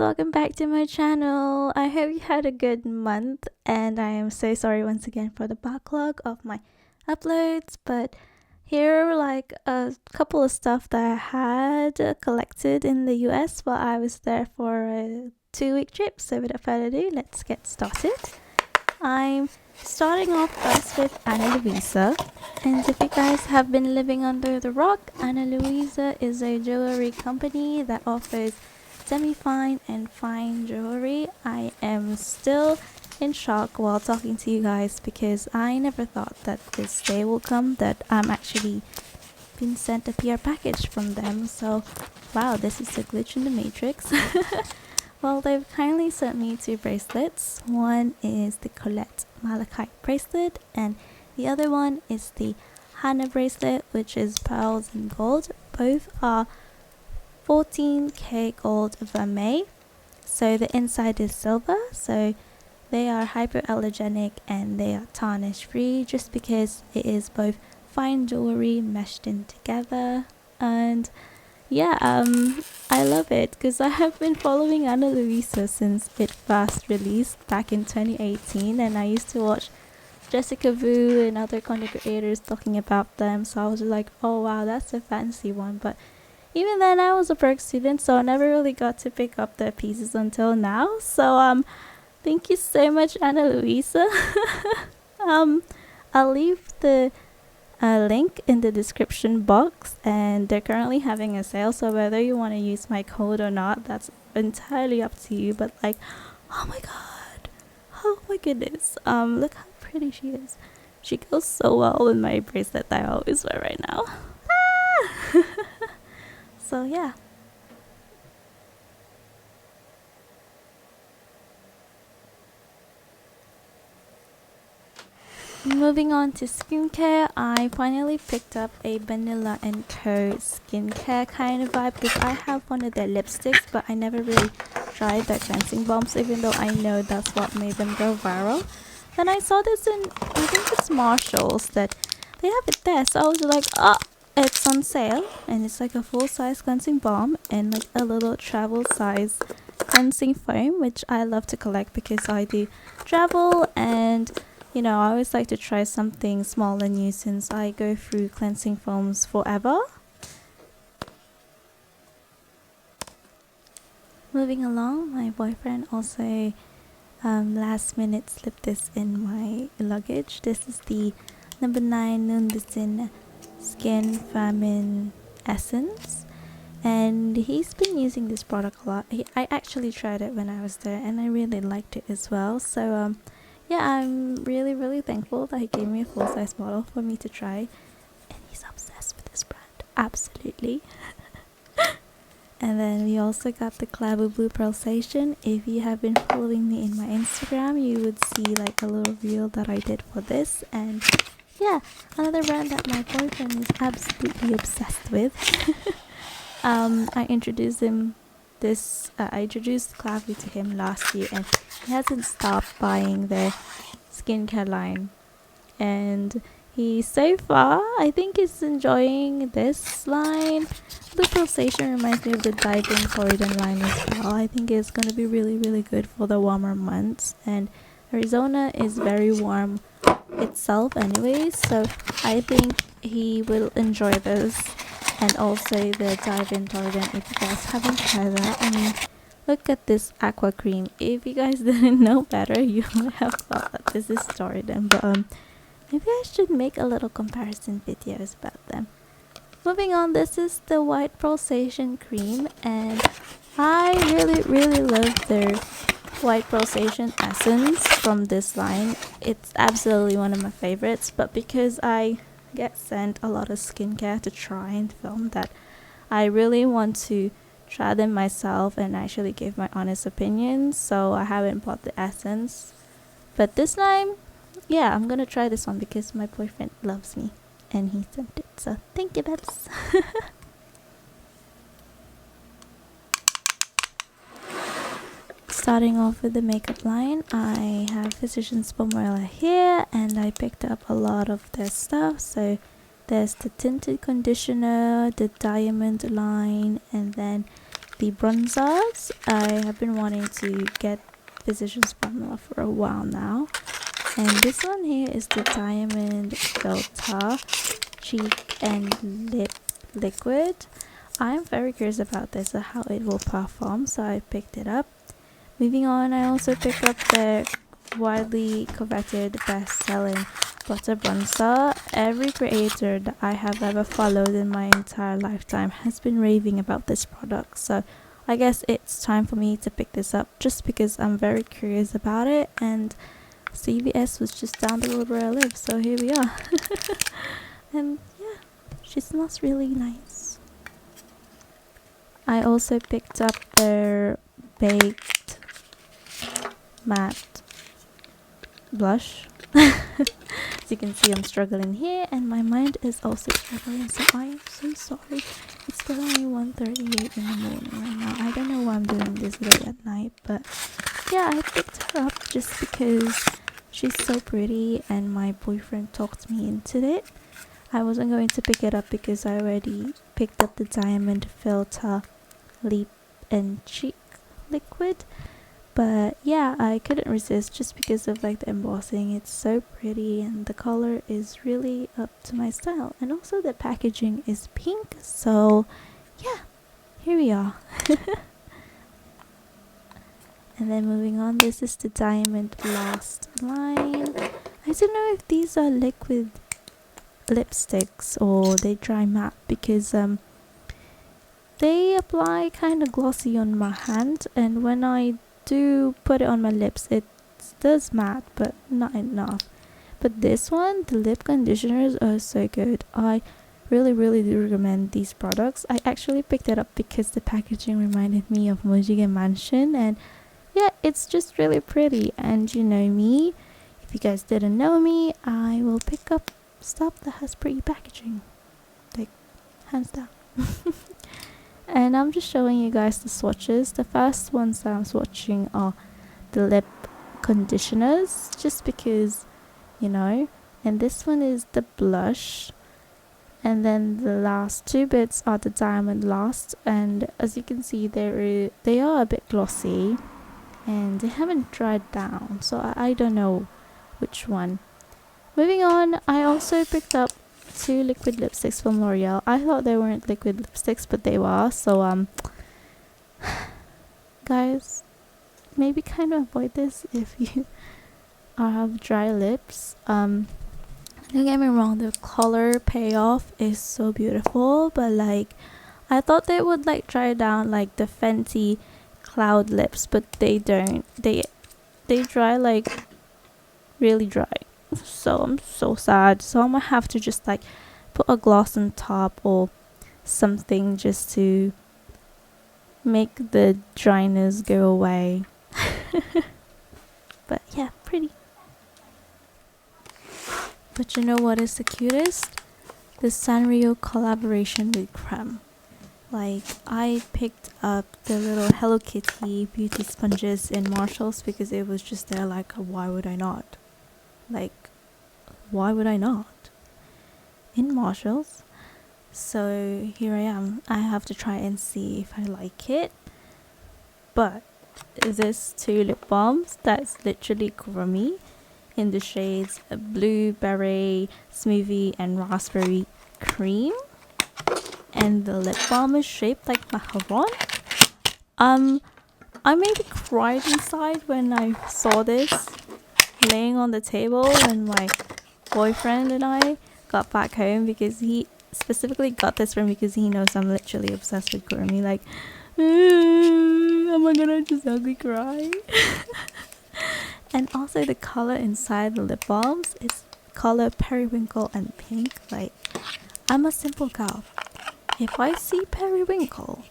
welcome back to my channel. I hope you had a good month, and I am so sorry once again for the backlog of my uploads, but here are like a couple of stuff that I had collected in the US while I was there for a 2-week trip. So without further ado, let's get started. I'm starting off first with Ana Luisa, and if you guys have been living under the rock, Ana Luisa is a jewelry company that offers semi-fine and fine jewelry. I am still in shock while talking to you guys because I never thought that this day will come that I'm actually been sent a PR package from them. So wow, this is a glitch in the matrix. Well, they've kindly sent me 2 bracelets. One is the Colette Malachite bracelet, and the other one is the Hannah bracelet, which is pearls and gold. Both are 14K gold vermeil. So the inside is silver, so they are hypoallergenic and they are tarnish free, just because it is both fine jewelry meshed in together. And yeah, I love it because I have been following Ana Luisa since it first released back in 2018, and I used to watch Jessica Vu and other content creators talking about them, so I was like, oh wow, that's a fancy one. But even then I was a Perk student, so I never really got to pick up their pieces until now. So thank you so much, Ana Luisa. I'll leave the link in the description box, and they're currently having a sale, so whether you want to use my code or not, that's entirely up to you. But like, oh my god, oh my goodness, look how pretty she is. She goes so well with my bracelet that I always wear right now. So yeah. Moving on to skincare, I finally picked up a Banila Co skincare kind of vibe because I have one of their lipsticks, but I never really tried their cleansing balms, even though I know that's what made them go viral. Then I saw this in, I think it's Marshall's, that they have it there, so I was like, oh, it's on sale, and it's like a full-size cleansing balm and like a little travel size cleansing foam, which I love to collect because I do travel, and you know, I always like to try something small and new since I go through cleansing foams forever. Moving along, my boyfriend also last minute slipped this in my luggage. This is the number 9 Numbuzin Skin Famine Essence, and he's been using this product a lot. I actually tried it when I was there and I really liked it as well. So yeah, I'm really thankful that he gave me a full-size bottle for me to try, and he's obsessed with this brand, absolutely. And then we also got the Klavuu Blue Pearlsation. If you have been following me in my Instagram, you would see like a little reel that I did for this. And yeah, another brand that my boyfriend is absolutely obsessed with. I introduced Klavuu to him last year, and he hasn't stopped buying their skincare line. And he, so far, I think he's enjoying this line. The Pearlsation reminds me of the Diving Corridon line as well. I think it's going to be really good for the warmer months, and Arizona is very warm itself anyways, so I think he will enjoy this. And also the Diving Corridon, if you guys haven't tried that. I mean, look at this aqua cream. If you guys didn't know better, you might have thought that this is Torridon, but maybe I should make a little comparison videos about them. Moving on, this is the White Pearlsation cream, and I really love their White Pearlsation essence from this line. It's absolutely one of my favorites, but because I get sent a lot of skincare to try and film, that I really want to try them myself and actually give my honest opinion, so I haven't bought the essence. But this time, yeah, I'm gonna try this one because my boyfriend loves me and he sent it, so thank you, babes. Starting off with the makeup line, I have Physicians Formula here, and I picked up a lot of their stuff. So there's the tinted conditioner, the diamond line, and then the bronzers. I have been wanting to get Physicians Formula for a while now. And this one here is the Diamond Filter Cheek and Lip Liquid. I'm very curious about this and how it will perform, so I picked it up. Moving on, I also picked up the widely coveted best-selling butter bronzer. Every creator that I have ever followed in my entire lifetime has been raving about this product, so I guess it's time for me to pick this up just because I'm very curious about it, and CVS was just down the road where I live, so here we are. And yeah, she smells really nice. I also picked up their baked matte blush. As you can see, I'm struggling here and my mind is also struggling, so I am so sorry. It's still only 1:38 in the morning right now. I don't know why I'm doing this late at night, but yeah, I picked her up just because she's so pretty and my boyfriend talked me into it. I wasn't going to pick it up because I already picked up the Diamond Filter Lip and Cheek Liquid, but yeah, I couldn't resist just because of like the embossing. It's so pretty and the color is really up to my style, and also the packaging is pink, so yeah, here we are. And then moving on, this is the Diamond Last line. I don't know if these are liquid lipsticks or they dry matte, because they apply kind of glossy on my hand, and when I do put it on my lips it does matte but not enough. But this one, the lip conditioners are so good. I really do recommend these products. I actually picked it up because the packaging reminded me of Mojiga Mansion, and yeah, it's just really pretty. And you know me, if you guys didn't know me, I will pick up stuff that has pretty packaging, like hands down. And I'm just showing you guys the swatches. The first ones that I'm swatching are the lip conditioners, just because, you know, and this one is the blush, and then the last two bits are the Diamond Last, and as you can see they are a bit glossy and they haven't dried down, so I don't know which one. Moving on, I also picked up 2 liquid lipsticks from L'Oreal. I thought they weren't liquid lipsticks, but they were, so guys, maybe kind of avoid this if you have dry lips. Don't get me wrong, the color payoff is so beautiful, but like I thought they would like dry down like the Fenty Cloud lips, but they don't. They dry like really dry, so I'm so sad. So I'm gonna have to just like put a gloss on top or something just to make the dryness go away. But yeah, pretty. But you know what is the cutest? The Sanrio collaboration with Creme. Like, I picked up the little Hello Kitty beauty sponges in Marshalls because it was just there, like, why would I not? Like, why would I not? In Marshalls. So here I am. I have to try and see if I like it. But this 2 lip balms that's literally Creme in the shades Blueberry Smoothie and Raspberry Cream. And the lip balm is shaped like macaron. I maybe cried inside when I saw this laying on the table when my boyfriend and I got back home, because he specifically got this for me because he knows I'm literally obsessed with Creme. Like, am I gonna just ugly cry? And also the color inside the lip balms is color periwinkle and pink. Like, I'm a simple girl. If I see periwinkle,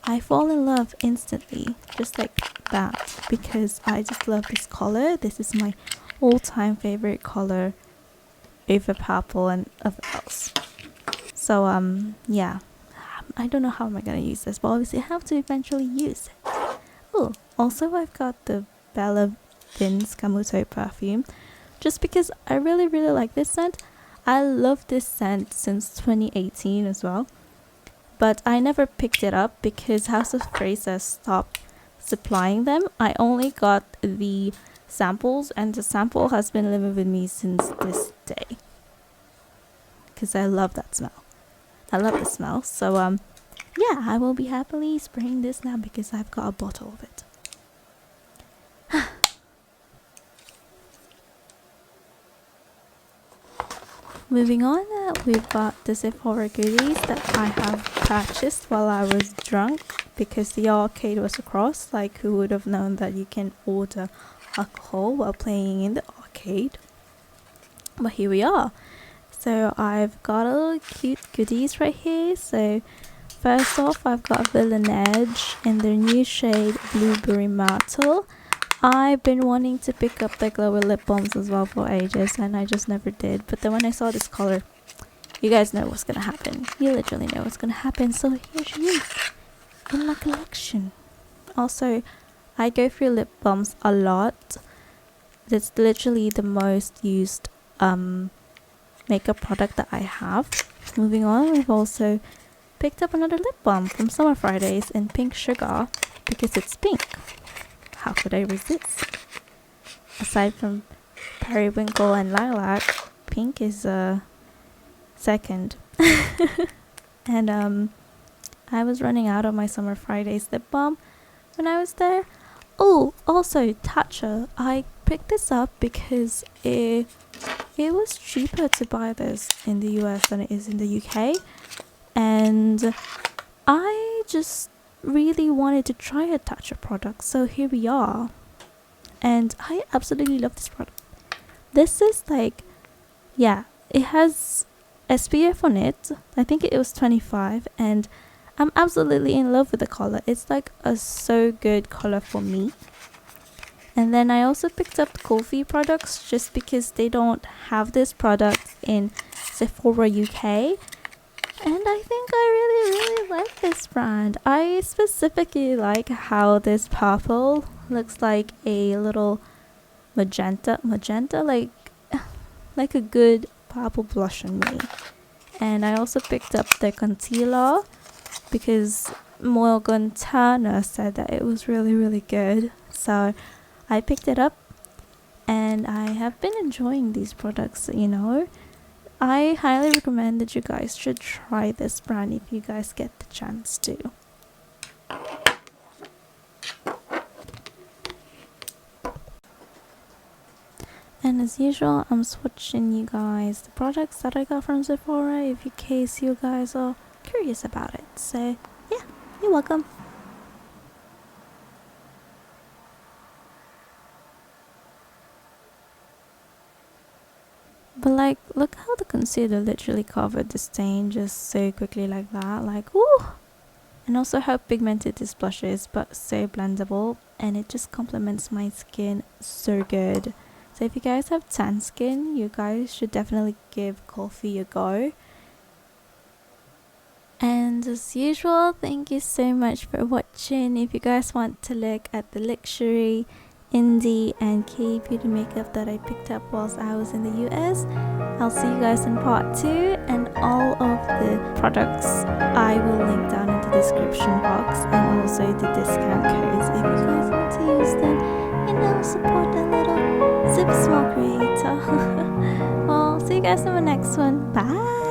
I fall in love instantly, just like that, because I just love this color. This is my all-time favorite color over purple and other else. So yeah, I don't know how am I gonna use this, but obviously I have to eventually use it. Oh, also I've got the Bella Vin's Camuto perfume, just because I really like this scent. I love this scent since 2018 as well. but I never picked it up because House of Fraser stopped supplying them. I only got the samples, and the sample has been living with me since this day because I love that smell. I love the smell. So yeah, I will be happily spraying this now because I've got a bottle of it. Moving on, we've got the Sephora goodies that I have purchased while I was drunk because the arcade was across. Like, who would have known that you can order alcohol while playing in the arcade? But here we are. So I've got a little cute goodies right here. So first off, I've got Villain Edge in their new shade Blueberry Myrtle. I've been wanting to pick up the glowy lip balms as well for ages, and I just never did. But then when I saw this color, you guys know what's gonna happen. You literally know what's gonna happen. So here she is in my collection. Also, I go through lip balms a lot. That's literally the most used makeup product that I have. Moving on, we've also picked up another lip balm from Summer Fridays in Pink Sugar because it's pink. How could I resist? Aside from Periwinkle and Lilac, pink is second. And I was running out of my Summer Fridays lip balm when I was there. Oh, also Tatcha. I picked this up because it was cheaper to buy this in the US than it is in the UK, and I just really wanted to try a Tatcha product, so here we are. And I absolutely love this product. This is like, yeah, it has SPF on it. I think it was 25, and I'm absolutely in love with the color. It's like a so good color for me. And then I also picked up the Coffee products just because they don't have this product in Sephora UK. And I think I really like this brand. I specifically like how this purple looks like a little magenta like a good purple blush on me. And I also picked up the concealer because Morgan Turner said that it was really good. So I picked it up, and I have been enjoying these products, you know. I highly recommend that you guys should try this brand if you guys get the chance to. And as usual, I'm swatching you guys the products that I got from Sephora in case you guys are curious about it. So yeah, you're welcome. But like, look how the concealer literally covered the stain just so quickly like that. Like, woo! And also how pigmented this blush is, but so blendable. And it just complements my skin so good. So if you guys have tan skin, you guys should definitely give Coffee a go. And as usual, thank you so much for watching. If you guys want to look at the luxury, indie and K-beauty makeup that I picked up whilst I was in the US, I'll see you guys in part 2, and all of the products I will link down in the description box, and also the discount codes if you guys want to use them, you know, support a little super small creator. Well, see you guys in the next one. Bye.